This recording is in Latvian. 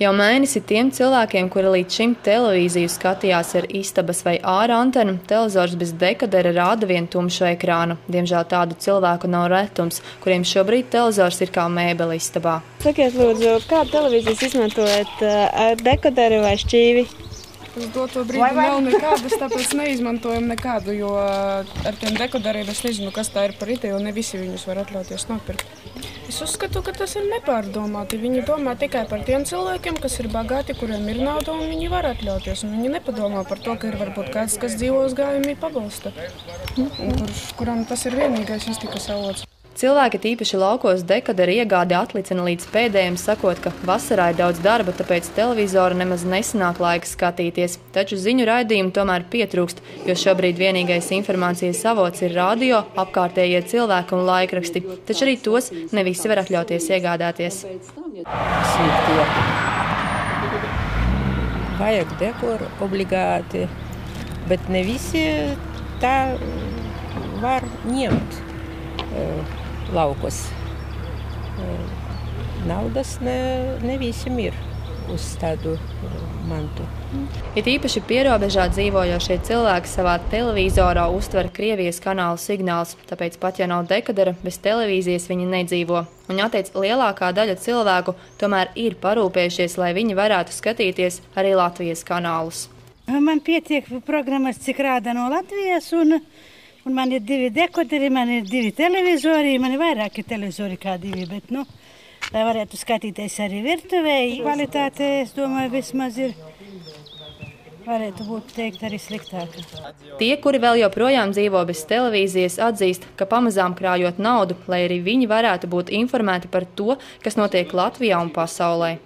Jau mēnesi tiem cilvēkiem, kuri līdz šim televīziju skatījās ar istabas vai ārā antenu, televizors bez dekodera rāda vien tumšu ekrānu. Diemžēl tādu cilvēku nav retums, kuriem šobrīd televizors ir kā mēbele istabā. Sakiet, lūdzu, kādu televīzijas izmantojat, ar dekoderu vai šķīvi? Uz doto brīdi nav nekādas, tāpēc neizmantojam nekādu, jo ar tiem dekoderiem es nezinu, kas tā ir par ideju, un ne visi viņus var atļauties nopirkt. Es uzskatu, ka tas ir nepārdomāti. Viņi domā tikai par tiem cilvēkiem, kas ir bagāti, kuriem ir nauda, un viņi var atļauties. Un viņi nepadomā par to, ka ir varbūt kāds, kas dzīvo uz gājumī pabalsta, kuram tas ir vienīgais iztikas avots. Cilvēki tīpaši laukos dekoderu iegādi atlicina līdz pēdējiem, sakot, ka vasarā ir daudz darba, tāpēc televizora nemaz nesanāk laika skatīties. Taču ziņu raidījumu tomēr pietrūkst, jo šobrīd vienīgais informācijas avots ir radio, apkārtējie cilvēki un laikraksti. Taču arī tos ne visi var atļauties iegādāties. Vajag dekoru obligāti, bet ne visi tā var ņemt laukos. Naudas ne visiem ir uz tādu mantu. It īpaši pierobežā dzīvojošie cilvēki savā televizorā uztver Krievijas kanālu signālus, tāpēc pat ja nav dekodera, bez televīzijas viņi nedzīvo. Un jāteic, lielākā daļa cilvēku tomēr ir parūpējušies, lai viņi varētu skatīties arī Latvijas kanālus. Man pietiek programmas, cik rāda no Latvijas, un man ir 2 dekoderi, man ir 2 televizori, man ir vairāki televizori kā 2, bet, lai varētu skatīties arī virtuvēji, kvalitāte, es domāju, vismaz varētu būt teikt arī sliktāka. Tie, kuri vēl joprojām dzīvo bez televīzijas, atzīst, ka pamazām krājot naudu, lai arī viņi varētu būt informēti par to, kas notiek Latvijā un pasaulē.